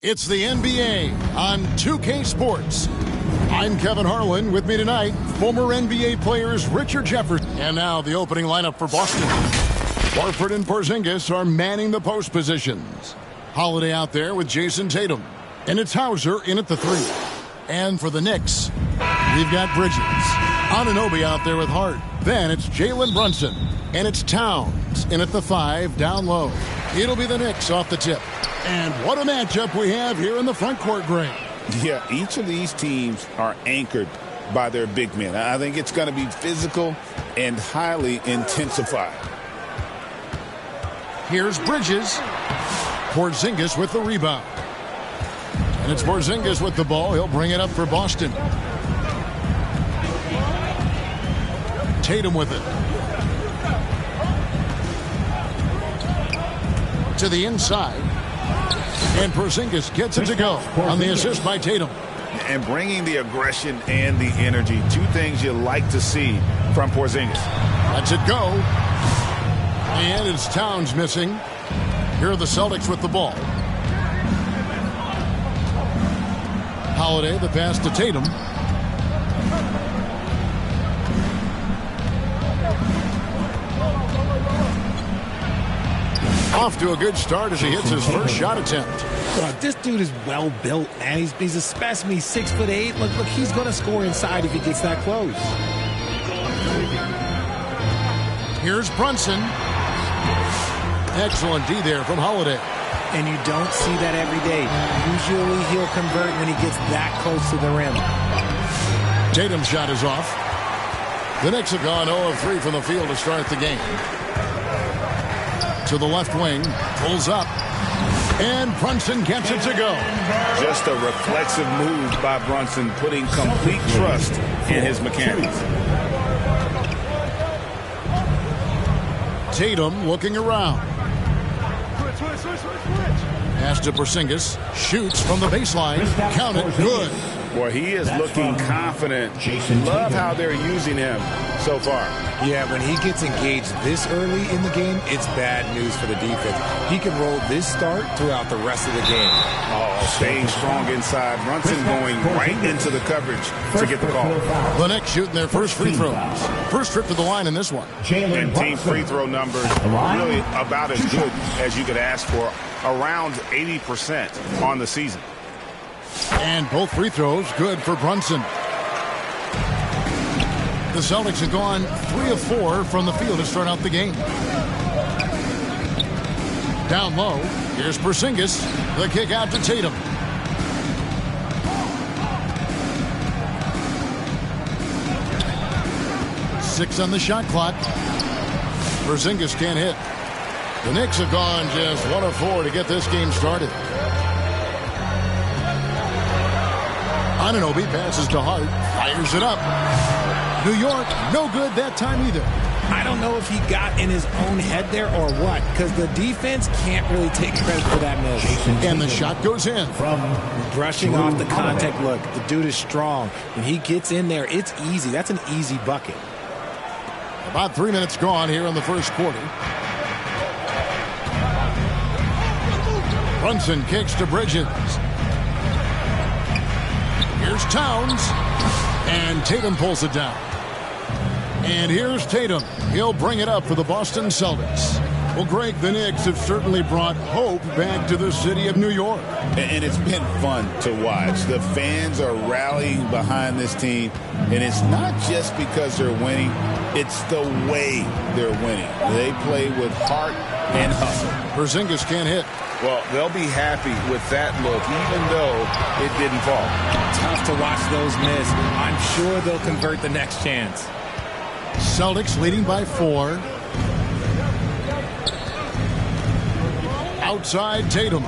It's the NBA on 2K Sports. I'm Kevin Harlan. With me tonight, former NBA players Richard Jefferson. And now the opening lineup for Boston. Horford and Porzingis are manning the post positions. Holiday out there with Jason Tatum. And it's Hauser in at the 3. And for the Knicks, we've got Bridges. Anunoby out there with Hart. Then it's Jalen Brunson. And it's Towns in at the 5 down low. It'll be the Knicks off the tip. And what a matchup we have here in the front court, Greg. Yeah, each of these teams are anchored by their big men. I think it's going to be physical and highly intensified. Here's Bridges. Porzingis with the rebound. And it's Porzingis with the ball. He'll bring it up for Boston. Tatum with it. To the inside. And Porzingis gets it to go on the assist by Tatum. And bringing the aggression and the energy, two things you like to see from Porzingis. Lets it go. And it's Towns missing. Here are the Celtics with the ball. Holiday, the pass to Tatum. Off to a good start as he hits his first shot attempt. This dude is well built, man. He's a specimen. He's 6'8". Look, he's going to score inside if he gets that close. Here's Brunson. Excellent D there from Holiday. And you don't see that every day. Usually he'll convert when he gets that close to the rim. Tatum's shot is off. The Knicks have gone 0 of 3 from the field to start the game. To the left wing, pulls up, and Brunson gets it to go. Just a reflexive move by Brunson, putting complete trust in his mechanics. Tatum looking around. Pass to Porzingis, shoots from the baseline, count it, good. Boy, he is looking confident. Love how they're using him so far. Yeah, when he gets engaged this early in the game, it's bad news for the defense. He can roll this start throughout the rest of the game. Oh, staying strong inside. Brunson going right into the coverage to get the call. The Knicks shooting their first free throws. First trip to the line in this one. And team free throw numbers really about as good as you could ask for. Around 80% on the season. And both free throws good for Brunson. The Celtics have gone 3 of 4 from the field to start out the game. Down low, here's Porzingis. The kick out to Tatum. Six on the shot clock. Porzingis can't hit. The Knicks have gone just 1 of 4 to get this game started. Anunoby passes to Hart, fires it up. New York, no good that time either. I don't know if he got in his own head there or what, because the defense can't really take credit for that miss. And the shot goes in. Brushing off the contact. Look, the dude is strong. When he gets in there, it's easy. That's an easy bucket. About 3 minutes gone here in the first quarter. Brunson kicks to Bridges. Here's Towns. And Tatum pulls it down. And here's Tatum. He'll bring it up for the Boston Celtics. Well, Greg, the Knicks have certainly brought hope back to the city of New York. And it's been fun to watch. The fans are rallying behind this team. And it's not just because they're winning. It's the way they're winning. They play with heart and hustle. Porzingis can't hit. Well, they'll be happy with that look, even though it didn't fall. Tough to watch those miss. I'm sure they'll convert the next chance. Celtics leading by 4. Outside Tatum.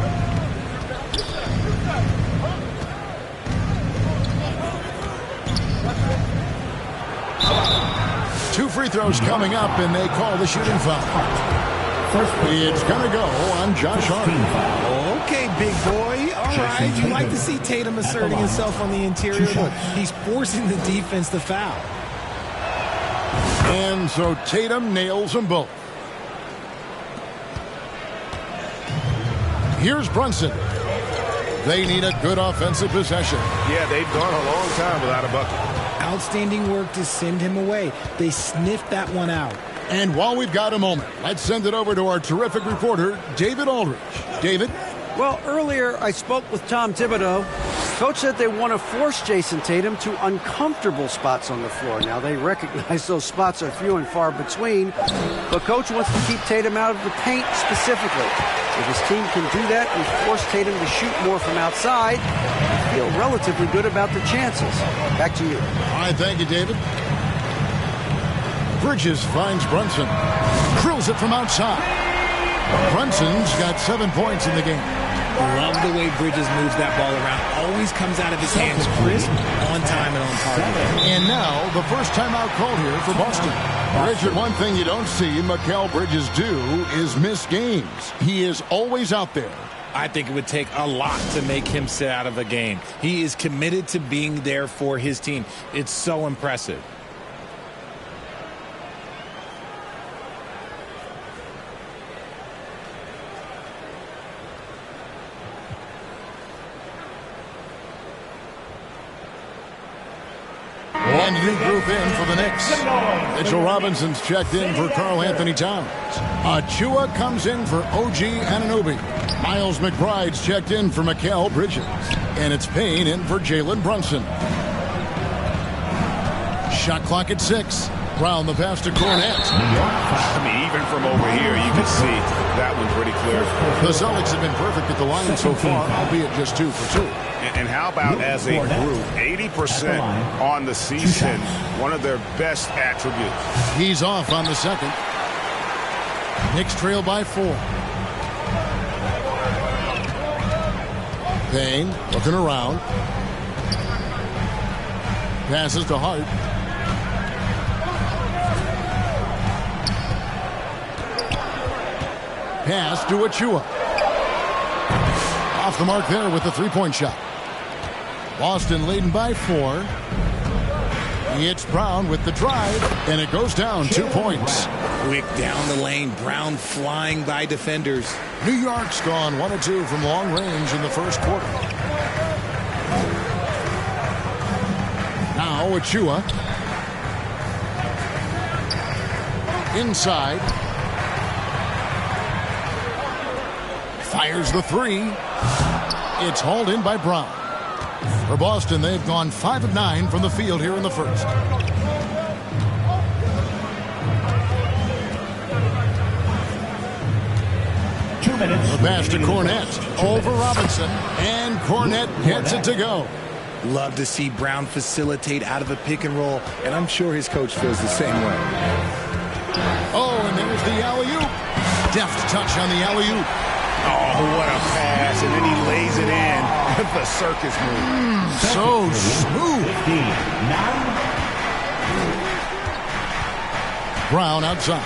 Two free throws coming up, and they call the shooting foul. It's going to go on Josh Hart. Okay, big boy. All right. You like to see Tatum asserting himself on the interior. Look, he's forcing the defense to foul. And so Tatum nails them both. Here's Brunson. They need a good offensive possession. Yeah, they've gone a long time without a bucket. Outstanding work to send him away. They sniffed that one out. And while we've got a moment, let's send it over to our terrific reporter, David Aldridge. David? Well, earlier I spoke with Tom Thibodeau. Coach said they want to force Jason Tatum to uncomfortable spots on the floor. Now, they recognize those spots are few and far between, but Coach wants to keep Tatum out of the paint specifically. If his team can do that and force Tatum to shoot more from outside, I feel relatively good about the chances. Back to you. All right, thank you, David. Bridges finds Brunson. Drills it from outside. Brunson's got 7 points in the game. Love the way Bridges moves that ball around. Always comes out of his hands crisp, on time, and on target. And now, the first timeout called here for Boston. Richard, one thing you don't see Mikal Bridges do is miss games. He is always out there. I think it would take a lot to make him sit out of a game. He is committed to being there for his team. It's so impressive. And a new group in for the Knicks. Mitchell Robinson's checked in for Karl Anthony Towns. Achua comes in for OG Anunoby. Miles McBride's checked in for Mikal Bridges. And it's Payne in for Jalen Brunson. Shot clock at 6. Brown the pass to Cornette. I mean, even from over here, you can see that one pretty clear. The Celtics have been perfect at the line so far, albeit just 2 for 2. And how about as a group, 80% on the season, one of their best attributes. He's off on the second. Knicks trail by 4. Payne looking around. Passes to Hart. Pass to Achua. Off the mark there with the three-point shot. Boston leading by 4. It's Brown with the drive, and it goes down 2 points. Quick down the lane. Brown flying by defenders. New York's gone 1 of 2 from long range in the first quarter. Now Achua. Inside. Fires the 3. It's hauled in by Brown. For Boston, they've gone 5 of 9 from the field here in the first. The pass to Cornette over Robinson, and Cornette gets it to go. Love to see Brown facilitate out of a pick and roll, and I'm sure his coach feels the same way. Oh, and there's the alley-oop. Deft touch on the alley-oop. Oh, what a pass, and then he lays it in. The circus move. So smooth. Brown outside.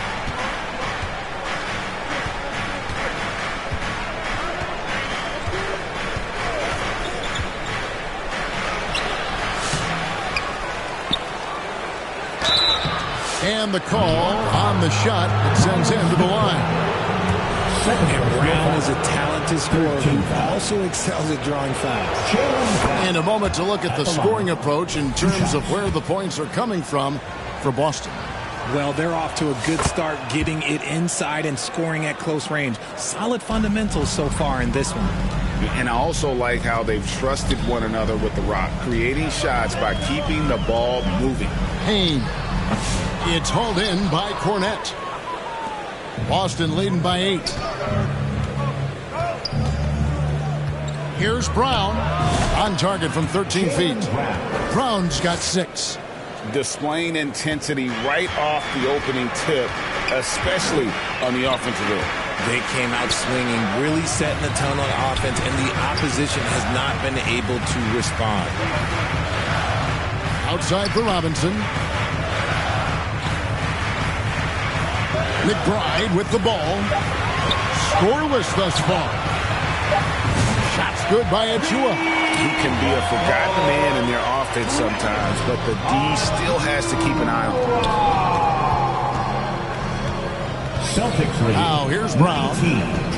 And the call on the shot that sends him to the line. And Brown is a talented scorer who also excels at drawing fouls. And a moment to look at the scoring approach in terms of where the points are coming from for Boston. Well, they're off to a good start getting it inside and scoring at close range. Solid fundamentals so far in this one. And I also like how they've trusted one another with the rock, creating shots by keeping the ball moving. Payne. It's hauled in by Cornette. Boston leading by 8. Here's Brown on target from 13 feet. Brown's got 6. Displaying intensity right off the opening tip, especially on the offensive end. They came out swinging, really setting the tone on offense, and the opposition has not been able to respond. Outside for Robinson. McBride with the ball. Scoreless thus far. Shots good by Achua. He can be a forgotten man in their offense sometimes, but the D still has to keep an eye on him. Now here's Brown.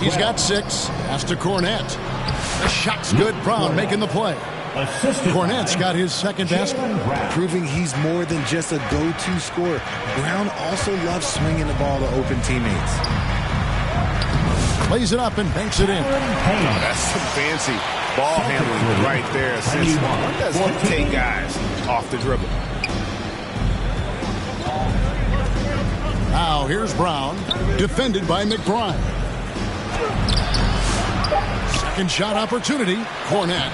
He's got 6. Pass to Cornette. The shot's good. Brown making the play. Cornette's got his second basket. Proving he's more than just a go-to scorer. Brown also loves swinging the ball to open teammates. Plays it up and banks it in. Oh, that's some fancy ball handling right there. Since one doesn't take guys off the dribble. Now here's Brown, defended by McBride. Second shot opportunity. Cornette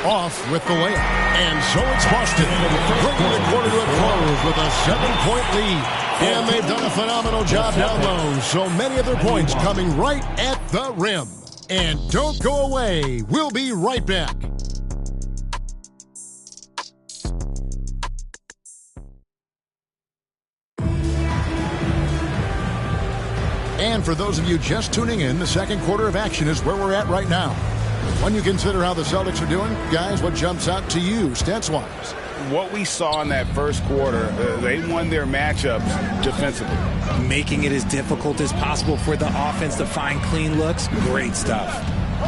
off with the layup. And so it's Boston, bringing the quarter to a close with a 7-point lead. And they've done a phenomenal job down low. So many of their points coming right at the rim. And don't go away. We'll be right back. And for those of you just tuning in, the second quarter of action is where we're at right now. When you consider how the Celtics are doing, guys, what jumps out to you, stats-wise? What we saw in that first quarter, they won their matchups defensively. Making it as difficult as possible for the offense to find clean looks. Great stuff.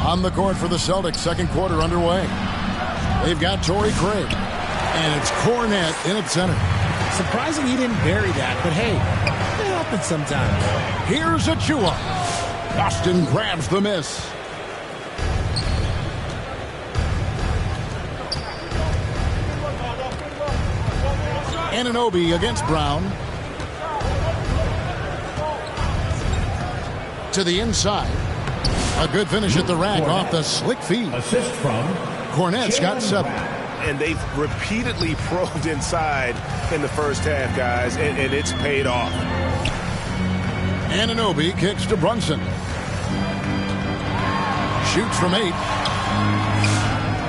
On the court for the Celtics, second quarter underway. They've got Torrey Craig, and it's Cornette in at center. Surprising he didn't bury that, but hey, it happens sometimes. Here's Achua. Boston grabs the miss. Anunoby against Brown. To the inside. A good finish at the rack off the slick feed. Assist from Cornette's got 7. And they've repeatedly probed inside in the first half, guys, and it's paid off. Anunoby kicks to Brunson. Shoots from 8.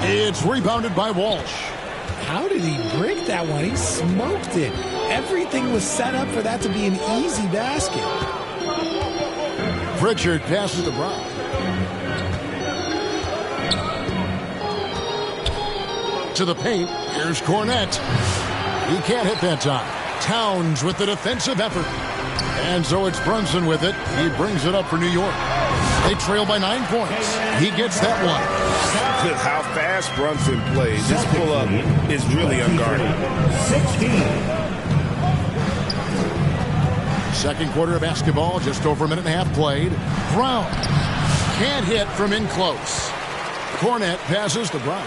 It's rebounded by Walsh. How did he break that one? He smoked it. Everything was set up for that to be an easy basket. Pritchard passes to Brown. To the paint. Here's Cornette. He can't hit that time. Towns with the defensive effort. And so it's Brunson with it. He brings it up for New York. They trail by 9 points. He gets that one. With how fast Brunson plays, this pull-up is really unguarded. 16. Second quarter of basketball, just over a minute and a half played. Brown can't hit from in close. Cornette passes to Brown.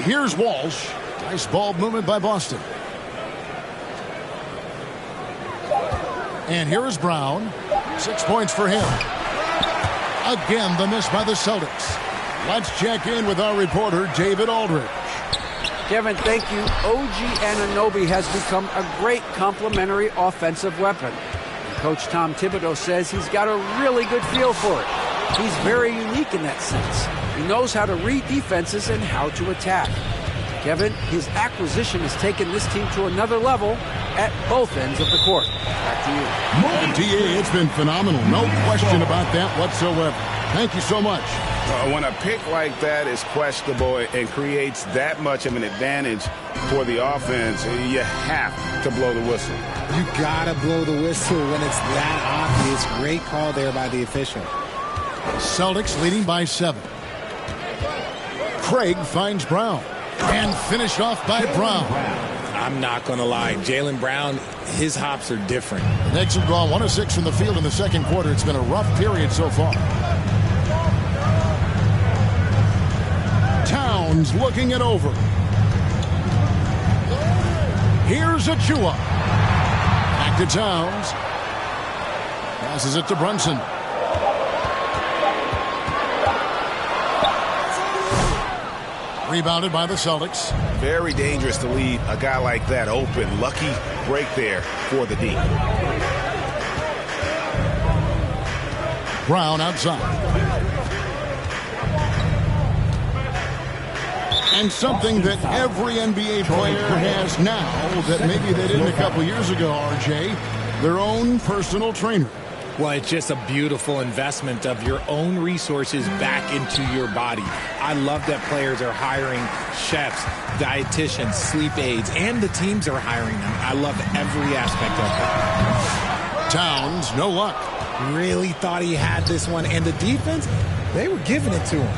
Here's Walsh. Nice ball movement by Boston. And here is Brown. 6 points for him. Again, the miss by the Celtics. Let's check in with our reporter, David Aldridge. Kevin, thank you. OG Anunoby has become a great complementary offensive weapon. And Coach Tom Thibodeau says he's got a really good feel for it. He's very unique in that sense. He knows how to read defenses and how to attack. Kevin, his acquisition has taken this team to another level at both ends of the court. Back to you. DA, it's been phenomenal. No question about that whatsoever. Thank you so much. When a pick like that is questionable and creates that much of an advantage for the offense, you have to blow the whistle. You gotta blow the whistle when it's that obvious. Great call there by the official. Celtics leading by 7. Craig finds Brown. And finished off by Brown. I'm not going to lie. Jaylen Brown, his hops are different. The Knicks have gone 1 of 6 from the field in the second quarter. It's been a rough period so far. Towns looking it over. Here's Achua. Back to Towns. Passes it to Brunson. Rebounded by the Celtics. Very dangerous to leave a guy like that open. Lucky break there for the D. Brown outside. And something that every NBA player has now that maybe they didn't a couple years ago, RJ, their own personal trainer. Well, it's just a beautiful investment of your own resources back into your body. I love that players are hiring chefs, dietitians, sleep aides, and the teams are hiring them. I love every aspect of it. Towns, no luck. Really thought he had this one, and the defense, they were giving it to him.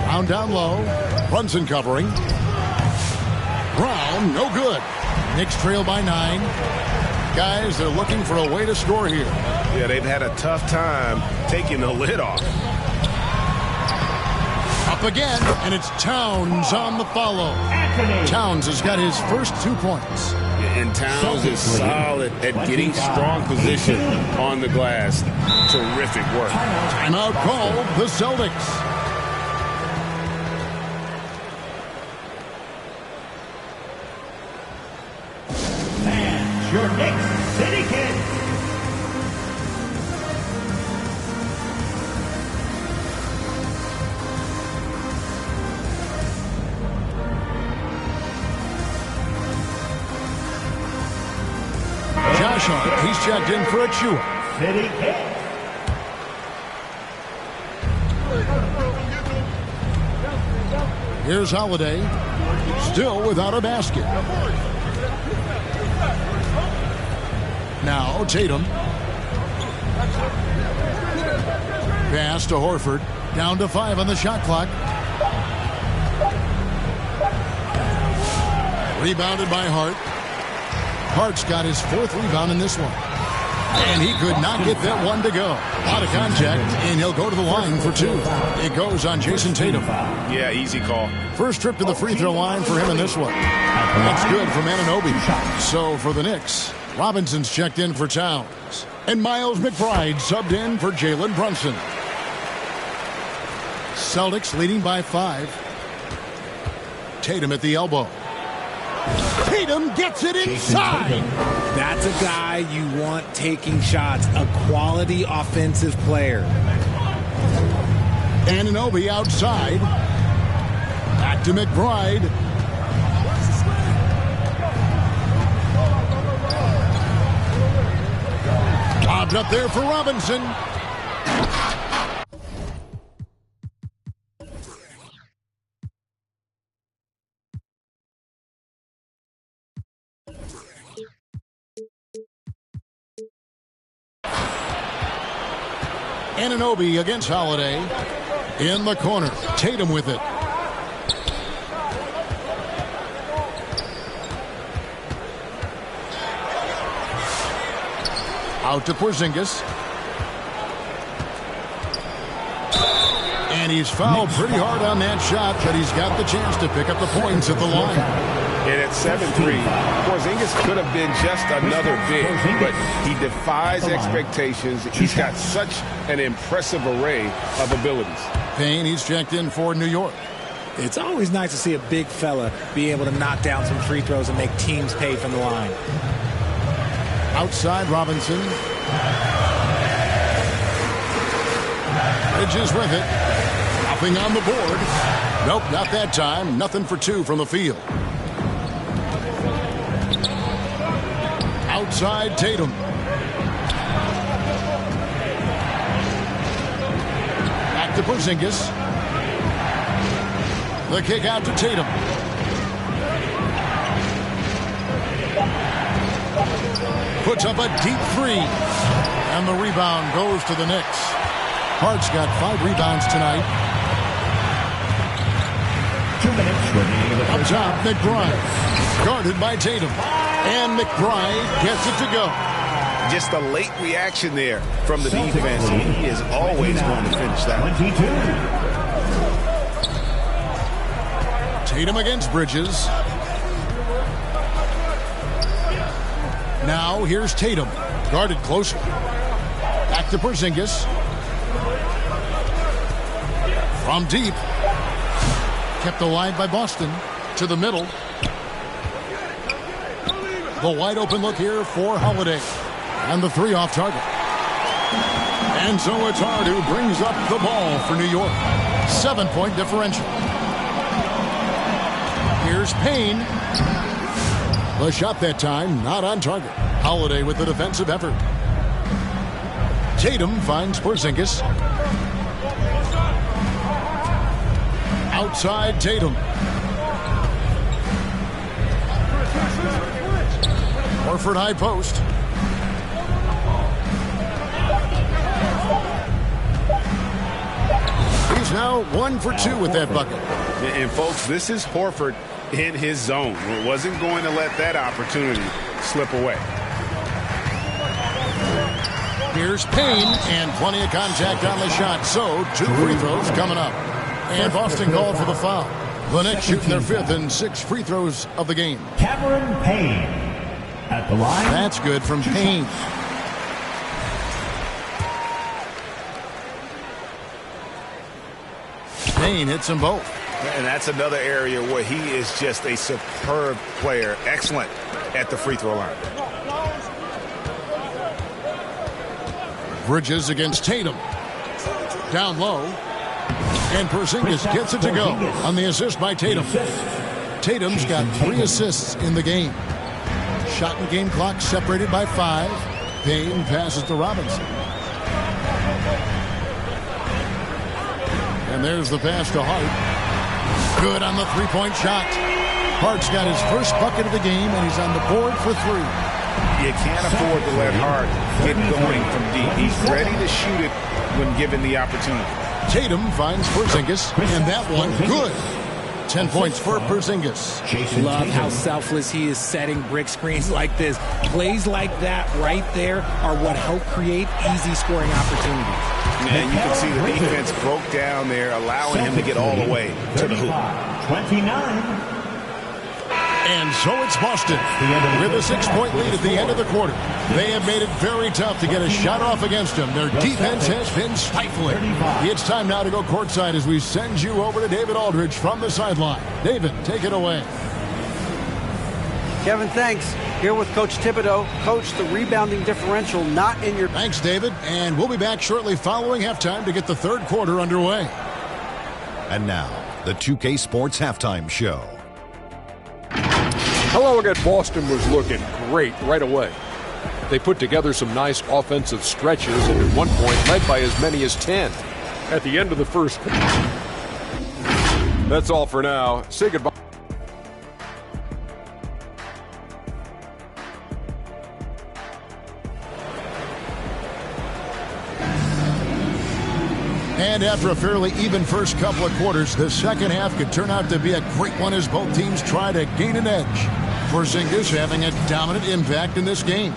Brown down low. Brunson covering. Brown, no good. Knicks trail by 9. Guys, they're looking for a way to score here. Yeah, they've had a tough time taking the lid off. Up again, and it's Towns on the follow. Towns has got his first 2 points. And Towns is solid at getting strong position on the glass. Terrific work. Timeout called the Celtics. Your next City Kid. Josh Hart, he's checked in for a chew. City Kid. Here's Holiday, still without a basket. Now Tatum. Pass to Horford. Down to 5 on the shot clock. Rebounded by Hart. Hart's got his 4th rebound in this one. And he could not get that one to go. Out of contact, and he'll go to the line for 2. It goes on Jason Tatum. Yeah, easy call. First trip to the free throw line for him in this one. That's good from Anunoby. So for the Knicks, Robinson's checked in for Towns. And Miles McBride subbed in for Jalen Brunson. Celtics leading by 5. Tatum at the elbow. Tatum gets it inside. That's a guy you want taking shots, a quality offensive player. Anunoby outside. Back to McBride. Lobbed up there for Robinson. Anunoby against Holiday. In the corner. Tatum with it. Out to Porzingis. And he's fouled pretty hard on that shot, but he's got the chance to pick up the points at the line. And at 7-3, Porzingis could have been just another big, but he defies expectations. He's got such an impressive array of abilities. Payne, he's checked in for New York. It's always nice to see a big fella be able to knock down some free throws and make teams pay from the line. Outside Robinson. Bridges with it. Nothing on the board. Nope, not that time. Nothing for 2 from the field. Outside Tatum. Back to Porzingis. The kick out to Tatum. Puts up a deep 3. And the rebound goes to the Knicks. Hart's got 5 rebounds tonight. 2 minutes remaining in the Up first top, half. McBride. Guarded by Tatum. And McBride gets it to go. Just a late reaction there from the defense. He is always going to finish that. 22. Tatum against Bridges. Now here's Tatum. Guarded closely. Back to Porzingis. From deep. Kept alive by Boston. To the middle. The wide open look here for Holiday. And the 3 off target. And so it's Hart who brings up the ball for New York. 7-point differential. Here's Payne. The shot that time, not on target. Holiday with the defensive effort. Tatum finds Porzingis. Outside Tatum. Horford high post. He's now 1 for 2 with that bucket. And folks, this is Horford in his zone. He wasn't going to let that opportunity slip away. Here's Payne, and plenty of contact on the shot. So, 2 free throws coming up. And Boston called for the foul. The Knicks shooting their 5th and 6 free throws of the game. Cameron Payne at the line. That's good from Payne. Payne hits them both. And that's another area where he is just a superb player. Excellent at the free throw line. Bridges against Tatum. Down low. And Porzingis gets it to go on the assist by Tatum. Tatum's got 3 assists in the game. Shot and game clock separated by 5. Payne passes to Robinson. And there's the pass to Hart. Good on the three-point shot. Hart's got his first bucket of the game, and he's on the board for 3. You can't afford to let Hart get going from deep. He's ready to shoot it when given the opportunity. Tatum finds Porzingis, and that one good. 10 points for Porzingis. Love how selfless he is setting brick screens like this. Plays like that right there are what help create easy scoring opportunities. And you can see the defense broke down there, allowing him to get all the way to the hoop. 29. And so it's Boston with a 6-point lead at the end of the quarter. They have made it very tough to get a shot off against them. Their defense has been stifling. It's time now to go courtside as we send you over to David Aldridge from the sideline. David, take it away. Kevin, thanks. Here with Coach Thibodeau. Coach, the rebounding differential not in your... Thanks, David. And we'll be back shortly following halftime to get the third quarter underway. And now, the 2K Sports Halftime Show. Hello again. Boston was looking great right away. They put together some nice offensive stretches and at one point led by as many as 10 at the end of the first. That's all for now. Say goodbye. And after a fairly even first couple of quarters, the second half could turn out to be a great one as both teams try to gain an edge. Porzingis having a dominant impact in this game.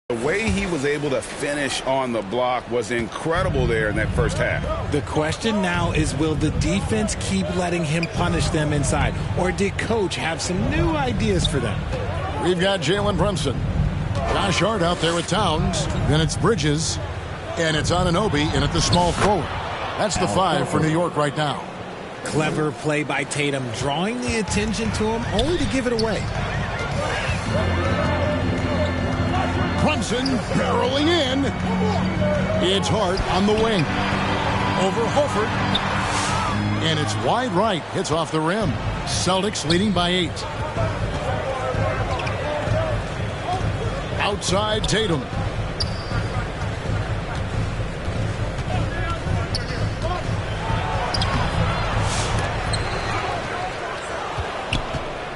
The way he was able to finish on the block was incredible there in that first half. The question now is, will the defense keep letting him punish them inside? Or did Coach have some new ideas for them? We've got Jalen Brunson. Josh Hart out there with Towns. Then it's Bridges. And it's Anunoby in at the small forward. That's the 5 for New York right now. Clever play by Tatum, drawing the attention to him only to give it away. Brunson barreling in. It's Hart on the wing. Over Horford. And it's wide right. Hits off the rim. Celtics leading by 8. Outside Tatum.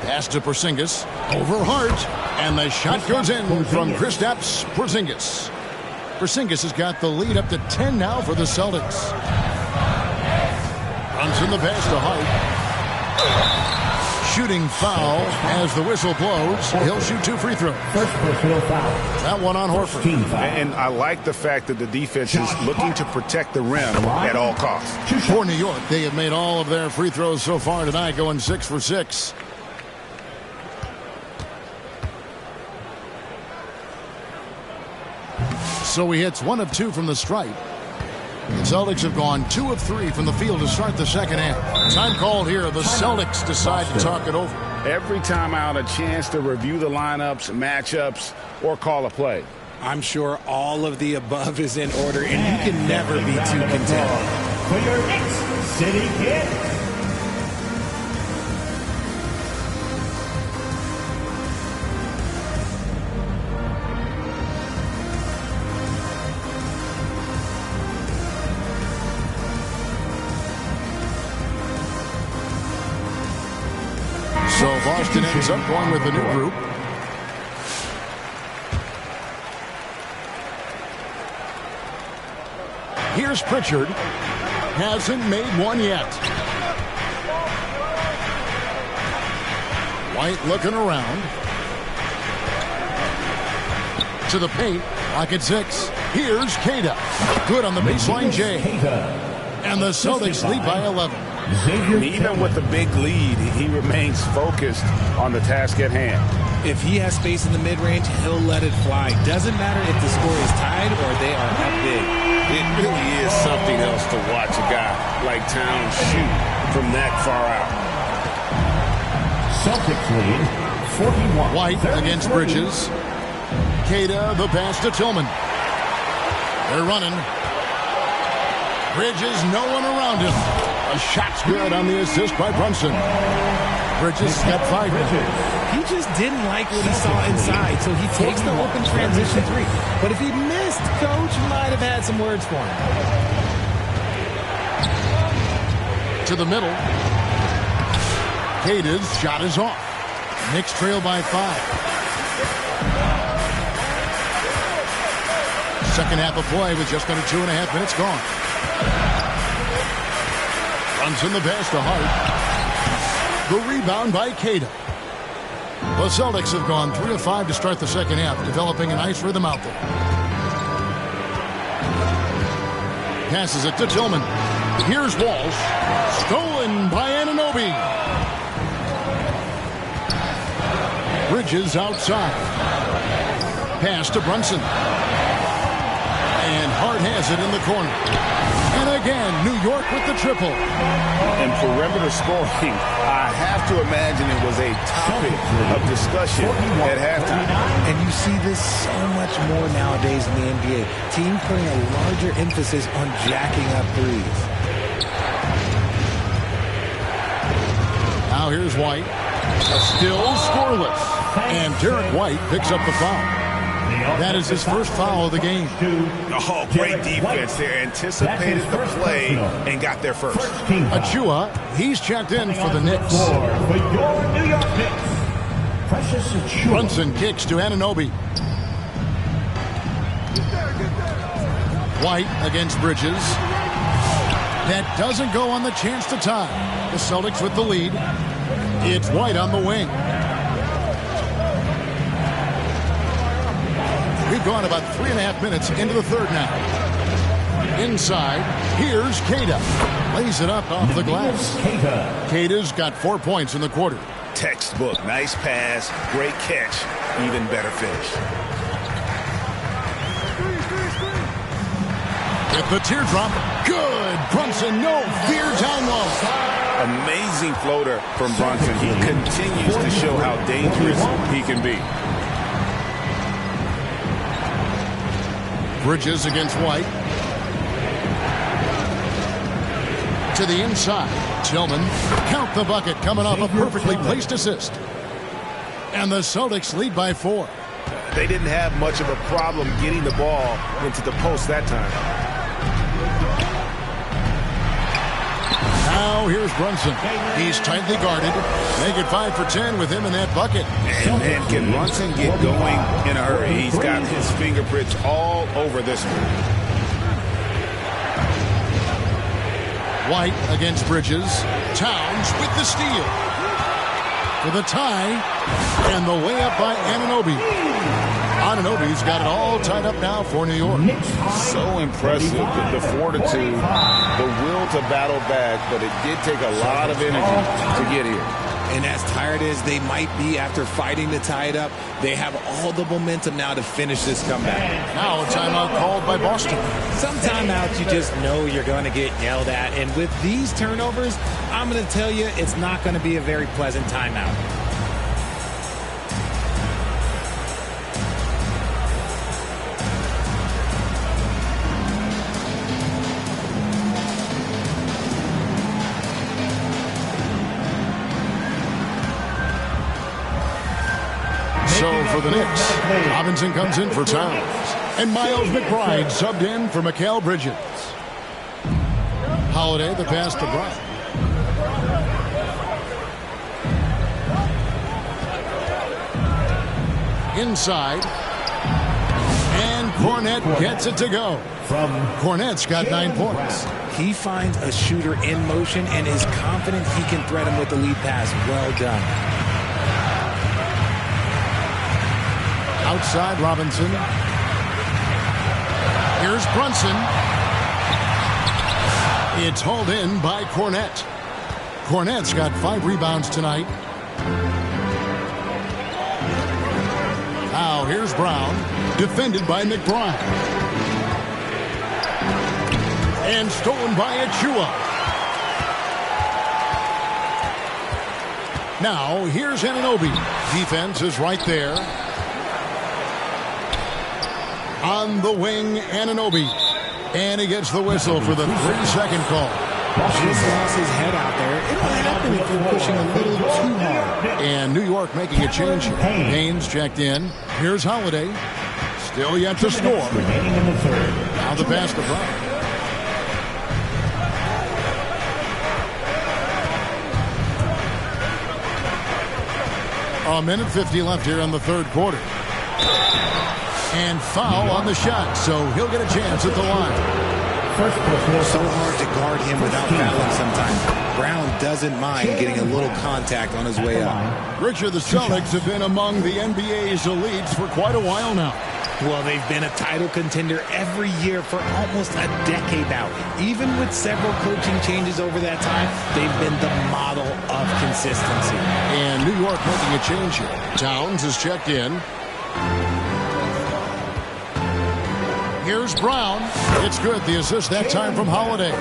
Pass to Porzingis. Over Hart. And the shot goes in from Kristaps Porzingis. Porzingis has got the lead up to 10 now for the Celtics. Runs in the pass to Hart. Shooting foul as the whistle blows. He'll shoot 2 free throws. First personal foul. That one on Horford. And I like the fact that the defense is looking to protect the rim at all costs. For New York, they have made all of their free throws so far tonight, going 6 for 6. So he hits 1 of 2 from the stripe. The Celtics have gone 2 of 3 from the field to start the second half. Time called here. The Celtics decide to talk it over. Every time out, a chance to review the lineups, matchups, or call a play. I'm sure all of the above is in order, and you can never be too content. For your next City Kids. So Boston ends up going with the new group. Here's Pritchard. Hasn't made one yet. White looking around. To the paint. Pocket 6. Here's Queta. Good on the baseline J. And the Celtics lead by 11. Even with the big lead, he remains focused on the task at hand. If he has space in the mid-range, he'll let it fly. Doesn't matter if the score is tied or they are up big. It really is something else to watch a guy like Towns shoot from that far out. Celtics lead 41. White against Bridges. Queta, the pass to Tillman. They're running. Bridges, no one around him. A shot's good on the assist by Brunson. Bridges got 5 minutes. He just didn't like what he saw inside, so he takes the open transition 3. But if he missed, Coach might have had some words for him. To the middle. Queta's shot is off. Knicks trail by 5. Second half of play with just under 2.5 minutes gone. Brunson the pass to Hart. The rebound by Queta. The Celtics have gone 3 of 5 to start the second half, developing a nice rhythm out there. Passes it to Tillman. Here's Walsh. Stolen by Anunoby. Bridges outside. Pass to Brunson. And Hart has it in the corner. And again, New York with the triple. And perimeter scoring, I have to imagine it was a topic of discussion at halftime. And you see this so much more nowadays in the NBA. Teams putting a larger emphasis on jacking up threes. Now here's White. Still scoreless. And Derek White picks up the foul. That is his first foul of the game. Oh, great defense there. Anticipated the play and got there first. Achua, he's checked in for the Knicks. For your New York Knicks, Precious Achua. Brunson kicks to Anunoby. White against Bridges. That doesn't go on the chance to tie. The Celtics with the lead. It's White on the wing. We've gone about 3.5 minutes into the third now. Inside, here's Queta. Lays it up off the glass. Queta's got 4 points in the quarter. Textbook. Nice pass. Great catch. Even better finish. With the teardrop. Good. Brunson, no fear down low. Amazing floater from Brunson. He continues to show how dangerous he can be. Bridges against White. To the inside. Tillman. Count the bucket coming off a perfectly placed assist. And the Celtics lead by 4. They didn't have much of a problem getting the ball into the post that time. Now here's Brunson. He's tightly guarded. Make it 5 for 10 with him in that bucket. And can Brunson get going in a hurry? He's got his fingerprints all over this one. White against Bridges. Towns with the steal. For the tie. And the layup by Anunoby. Anunoby's got it all tied up now for New York. So impressive, the fortitude, the will to battle back, but it did take a lot of energy to get here. And as tired as they might be after fighting to tie it up, they have all the momentum now to finish this comeback. Now a timeout called by Boston. Some timeouts you just know you're going to get yelled at. And with these turnovers, I'm going to tell you it's not going to be a very pleasant timeout. So for the Knicks, Robinson comes in for Towns. And Miles McBride subbed in for Mikal Bridges. Holiday, the pass to Brown. Inside. And Cornette gets it to go. Cornette's got 9 points. He finds a shooter in motion and is confident he can thread him with the lead pass. Well done. Outside Robinson. Here's Brunson. It's hauled in by Cornette. Cornette's got 5 rebounds tonight. Now here's Brown. Defended by McBride. And stolen by Achua. Now here's Anunoby. Defense is right there. On the wing, Anunoby. And he gets the whistle for the 3-second call. Just lost his head out there. It'll happen if you're pushing a little too hard. And New York making a change here. Haynes checked in. Here's Holiday. Still yet to score. Now the pass to Brown. A minute 50 left here in the third quarter. And foul on the shot, so he'll get a chance at the line. So hard to guard him without fouling sometimes. Brown doesn't mind getting a little contact on his way up. Richard, the Celtics have been among the NBA's elites for quite a while now. Well, they've been a title contender every year for almost a decade now. Even with several coaching changes over that time, they've been the model of consistency. And New York making a change here. Towns is checked in. Here's Brown. It's good. The assist that time from Holiday.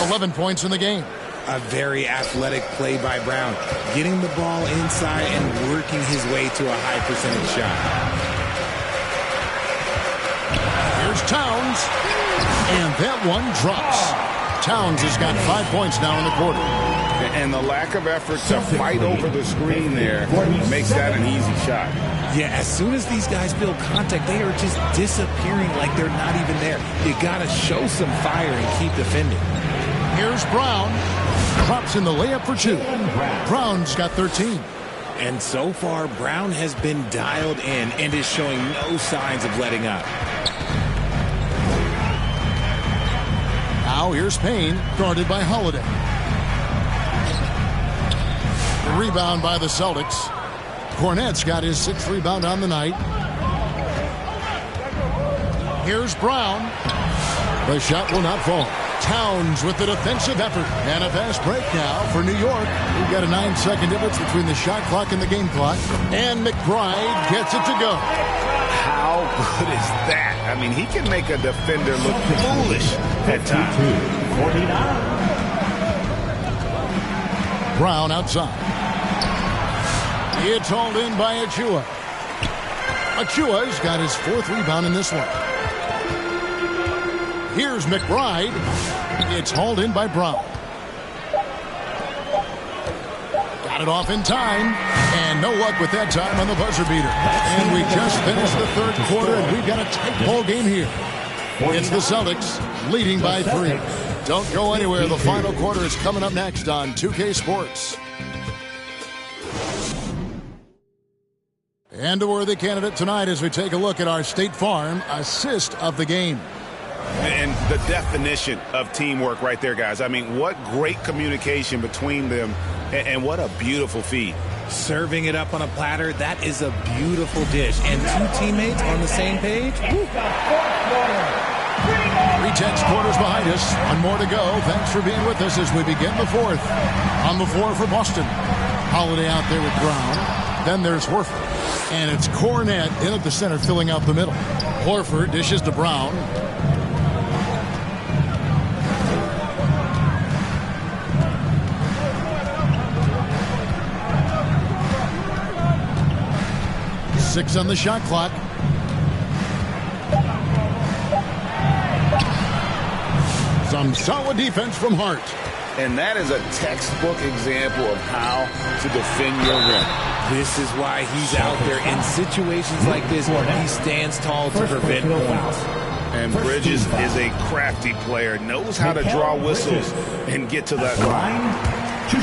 11 points in the game. A very athletic play by Brown. Getting the ball inside and working his way to a high percentage shot. Here's Towns. And that one drops. Towns has got 5 points now in the quarter. And the lack of effort to fight over the screen there makes that an easy shot. Yeah, as soon as these guys feel contact, they are just disappearing like they're not even there. You got to show some fire and keep defending. Here's Brown. Drops in the layup for 2. Brown's got 13. And so far, Brown has been dialed in and is showing no signs of letting up. Now here's Payne, guarded by Holiday. The rebound by the Celtics. Cornette's got his 6th rebound on the night. Here's Brown. The shot will not fall. Towns with the defensive effort. And a fast break now for New York. We've got a 9-second difference between the shot clock and the game clock. And McBride gets it to go. How good is that? I mean, he can make a defender look foolish at times. Brown outside. It's hauled in by Achua. Achua's got his 4th rebound in this one. Here's McBride. It's hauled in by Brown. Got it off in time. And no luck with that time on the buzzer beater. And we just finished the third quarter, and we've got a tight ball game here. It's the Celtics leading by 3. Don't go anywhere. The final quarter is coming up next on 2K Sports. And a worthy candidate tonight as we take a look at our State Farm assist of the game. And the definition of teamwork right there, guys. I mean, what great communication between them, and what a beautiful feed. Serving it up on a platter, that is a beautiful dish. And 2 teammates on the same page. 3 tenths quarters behind us. 1 more to go. Thanks for being with us as we begin the 4th. On the floor for Boston, Holiday out there with Brown. Then there's Horford. And it's Cornette in at the center, filling out the middle. Horford dishes to Brown. Six on the shot clock. Some solid defense from Hart. And that is a textbook example of how to defend your rim. This is why he's out there in situations like this. He stands tall to prevent points. And Bridges is a crafty player, knows how to draw whistles and get to that line.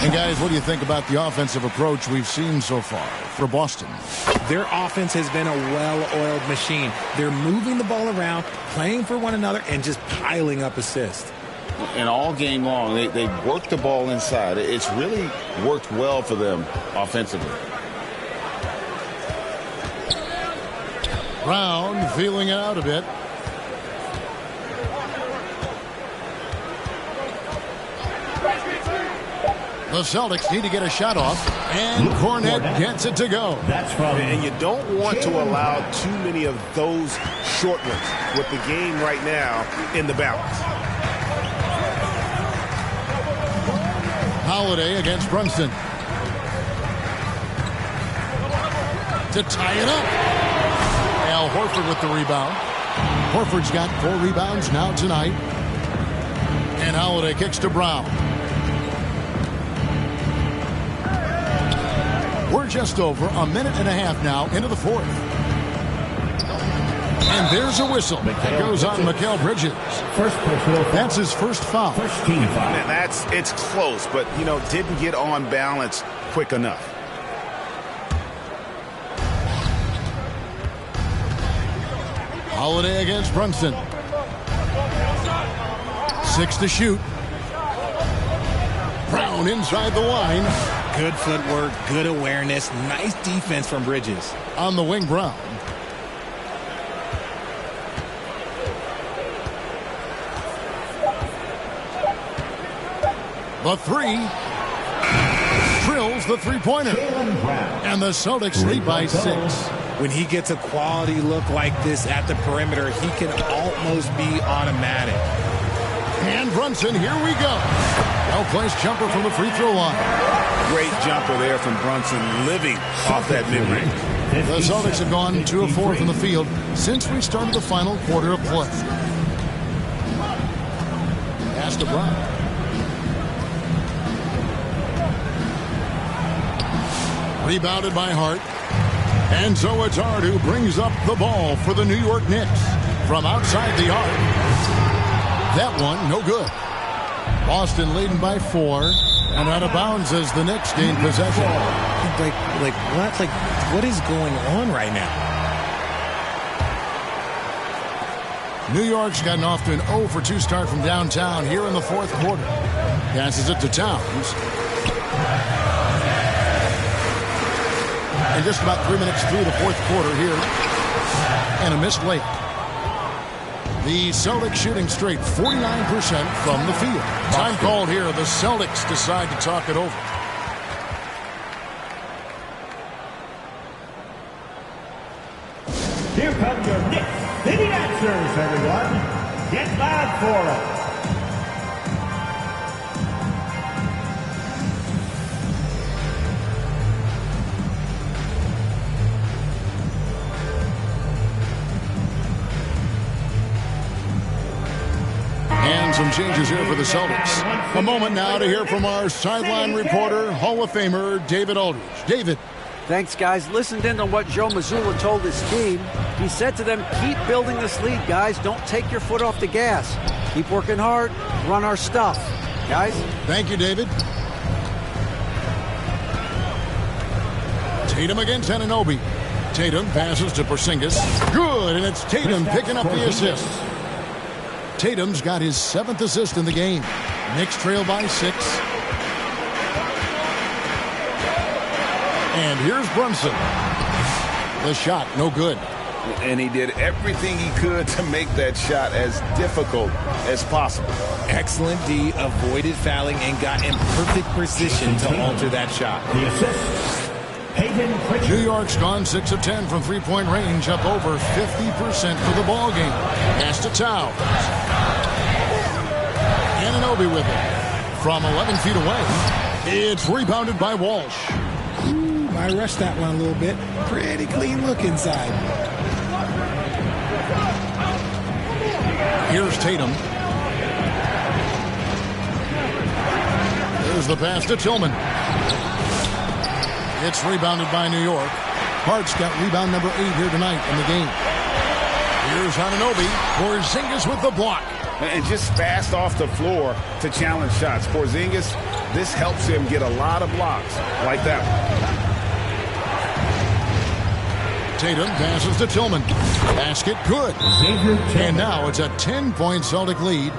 And guys, what do you think about the offensive approach we've seen so far for Boston? Their offense has been a well-oiled machine. They're moving the ball around, playing for one another, and just piling up assists. And all game long, they work the ball inside. It's really worked well for them offensively. Brown feeling it out a bit. The Celtics need to get a shot off, and Cornette gets it to go. And you don't want to allow too many of those short ones with the game right now in the balance. Holiday against Brunson. To tie it up. Al Horford with the rebound. Horford's got 4 rebounds now tonight. And Holiday kicks to Brown. We're just over a minute and a half now into the fourth. And there's a whistle that goes on Mikal Bridges. That's his first foul. And it's close, but, didn't get on balance quick enough. Holiday against Brunson. 6 to shoot. Brown inside the line. Good footwork, good awareness, nice defense from Bridges. On the wing, Brown. The three. Drills the three-pointer. And the Celtics lead by 6. When he gets a quality look like this at the perimeter, he can almost be automatic. And Brunson, here we go. Well-placed jumper from the free throw line. Great jumper there from Brunson, living off that mid-range. The Celtics have gone 2 of 4 from the field since we started the final quarter of play. Pass to Brown. Rebounded by Hart. And so it's Hart who brings up the ball for the New York Knicks. From outside the arc. That one, no good. Boston leading by 4. And out of bounds as the Knicks gain possession. Like what? Like, what is going on right now? New York's gotten off to an 0 for 2 start from downtown here in the fourth quarter. Passes it to Towns. And just about 3 minutes through the fourth quarter here. And a missed late. The Celtics shooting straight 49% from the field. Time called here. The Celtics decide to talk it over. Here come your Knicks City Dancers, everyone. Get loud for them. And some changes here for the Celtics. A moment now to hear from our sideline reporter, Hall of Famer David Aldridge. David. Thanks, guys. Listened in on what Joe Mazzulla told his team. He said to them, keep building this lead, guys. Don't take your foot off the gas. Keep working hard. Run our stuff. Guys? Thank you, David. Tatum against Anunoby. Tatum passes to Porzingis. Good, and it's Tatum picking up the assist. Tatum's got his 7th assist in the game. Knicks trail by 6. And here's Brunson. The shot, no good. And he did everything he could to make that shot as difficult as possible. Excellent D, avoided fouling and got in perfect position to alter that shot. The assist, New York's gone 6 of 10 from three-point range, up over 50% for the ball game. Pass to Towns. Anunoby with it. From 11 feet away, it's rebounded by Walsh. I rushed that one a little bit. Pretty clean look inside. Here's Tatum. There's the pass to Tillman. It's rebounded by New York. Hart's got rebound number 8 here tonight in the game. Here's Anunoby. Porzingis with the block. And just fast off the floor to challenge shots. Porzingis, this helps him get a lot of blocks like that one. Tatum passes to Tillman. Basket good. And now it's a 10-point Celtic lead.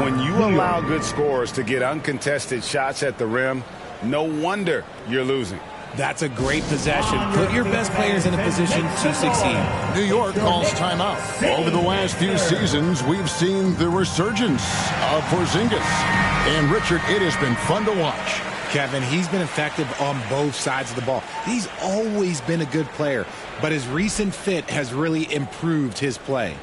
When you allow good scorers to get uncontested shots at the rim, no wonder you're losing. That's a great possession. Put your best players in a position to succeed. New York calls timeout. Over the last few seasons, we've seen the resurgence of Porzingis. And Richard, it has been fun to watch. Kevin, he's been effective on both sides of the ball. He's always been a good player, but his recent fit has really improved his play.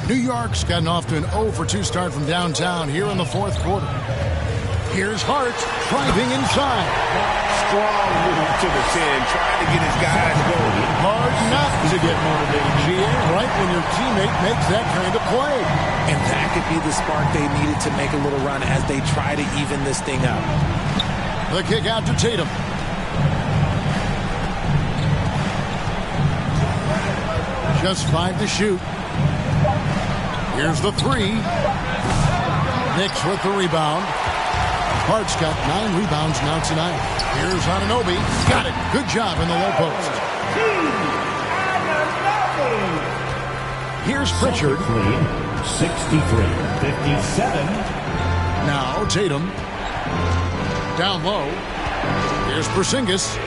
New York's gotten off to an 0-for-2 start from downtown here in the fourth quarter. Here's Hart driving inside. Strong move to the 10, trying to get his guys going. Hard not to get motivated, GA, right when your teammate makes that kind of play. And that could be the spark they needed to make a little run as they try to even this thing up. The kick out to Tatum. Just 5 to shoot. Here's the 3. Knicks with the rebound. Hart's got 9 rebounds now tonight. Here's Anunoby. Got it. Good job in the low post. Here's Pritchard. 63-57. Now Tatum. Down low. Here's Porzingis.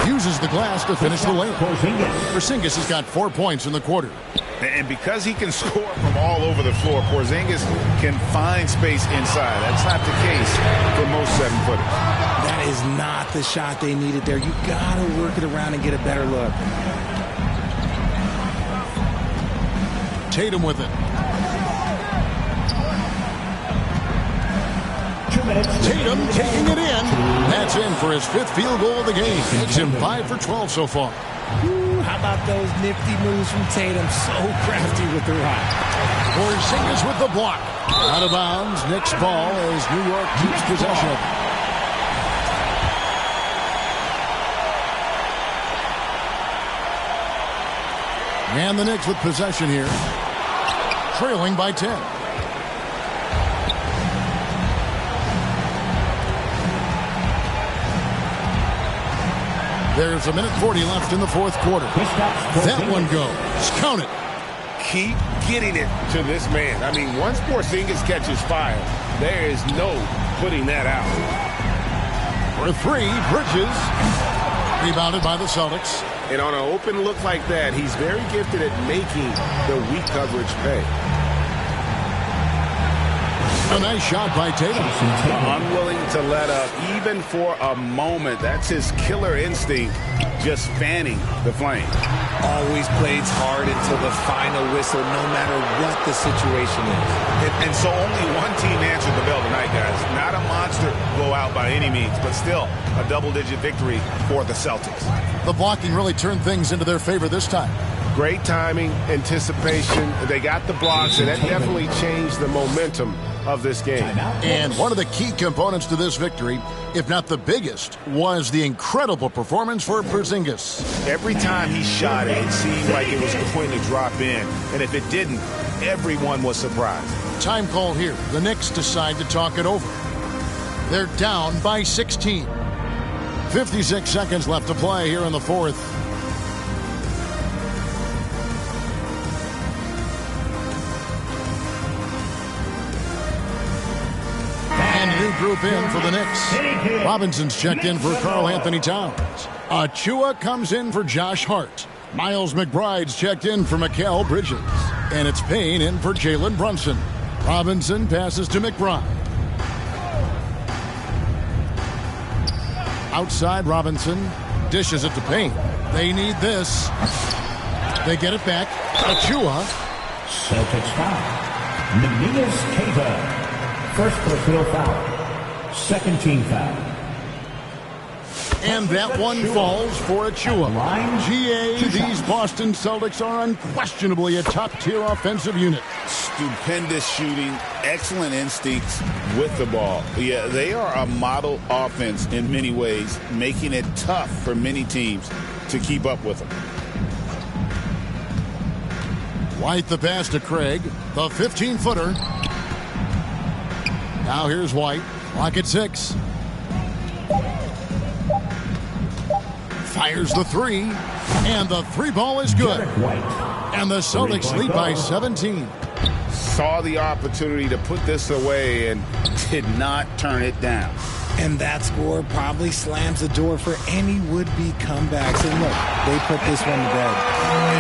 Uses the glass to finish the layup. Porzingis has got 4 points in the quarter. And because he can score from all over the floor, Porzingis can find space inside. That's not the case for most 7-footers. That is not the shot they needed there. You got to work it around and get a better look. Tatum with it. Tatum taking it in. That's in for his 5th field goal of the game. Makes him 5 for 12 so far. How about those nifty moves from Tatum? So crafty with the rock. Porzingis with the block. Out of bounds. Knicks ball as New York keeps possession. And the Knicks with possession here. Trailing by 10. There's a minute 40 left in the fourth quarter. That one goes. Count it. Keep getting it to this man. I mean, once Porzingis catches fire, there is no putting that out. For 3, Bridges. Rebounded by the Celtics. And on an open look like that, he's very gifted at making the weak coverage pay. A nice shot by Tatum. Unwilling to let up even for a moment. That's his killer instinct, just fanning the flame. Always plays hard until the final whistle, no matter what the situation is. And so only one team answered the bell tonight, guys. Not a monster blowout by any means, but still a double-digit victory for the Celtics. The blocking really turned things into their favor this time. Great timing, anticipation. They got the blocks, and that definitely changed the momentum of this game. And one of the key components to this victory, if not the biggest, was the incredible performance for Porzingis. Every time he shot it, it seemed like it was going to drop in. And if it didn't, everyone was surprised. Time call here. The Knicks decide to talk it over. They're down by 16. 56 seconds left to play here in the fourth. group in for the Knicks. Robinson's checked in for Karl Anthony Towns. Achua comes in for Josh Hart. Miles McBride's checked in for Mikal Bridges. And it's Payne in for Jalen Brunson. Robinson passes to McBride. Outside Robinson. Dishes it to Payne. They need this. They get it back. Achua. Celtics foul. Nemias Queta. First personal foul. Second team foul. And that one falls for Achua. GA, these Boston Celtics are unquestionably a top-tier offensive unit. Stupendous shooting, excellent instincts with the ball. Yeah, they are a model offense in many ways, making it tough for many teams to keep up with them. White the pass to Craig, the 15-footer. Now here's White, clock at 6. Fires the three, and the three ball is good. And the Celtics lead by 17. Saw the opportunity to put this away and did not turn it down. And that score probably slams the door for any would-be comebacks. And look, they put this one to bed.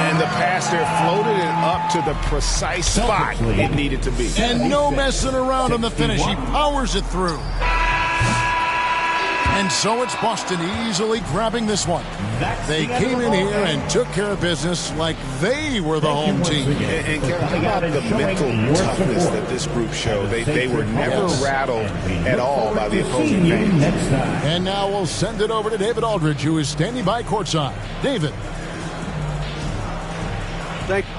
And the pass there floated it up to the precise spot it needed to be. And no messing around on the finish. He powers it through. And so it's Boston easily grabbing this one. They came in here and took care of business like they were the home team. And Kevin, how about the mental toughness that this group showed? They were never rattled at all by the opposing fans. And now we'll send it over to David Aldridge, who is standing by courtside. David.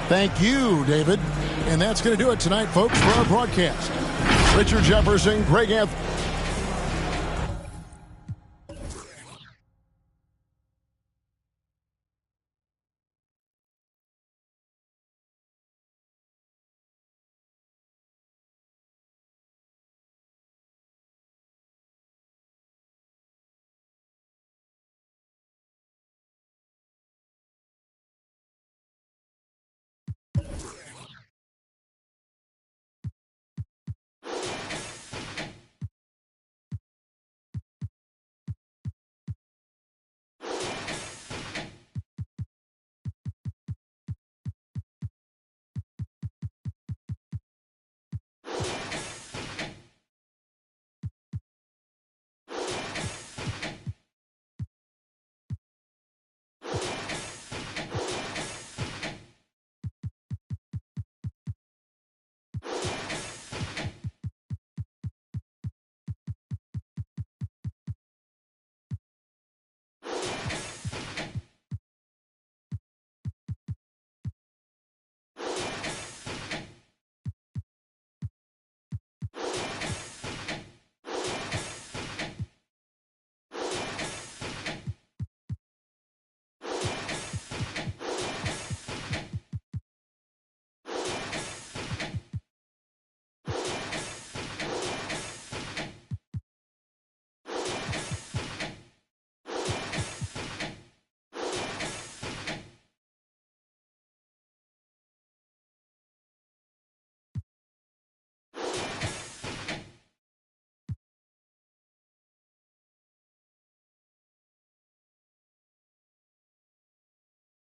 Thank you, David. And that's going to do it tonight, folks, for our broadcast. Richard Jefferson, Greg Anthony.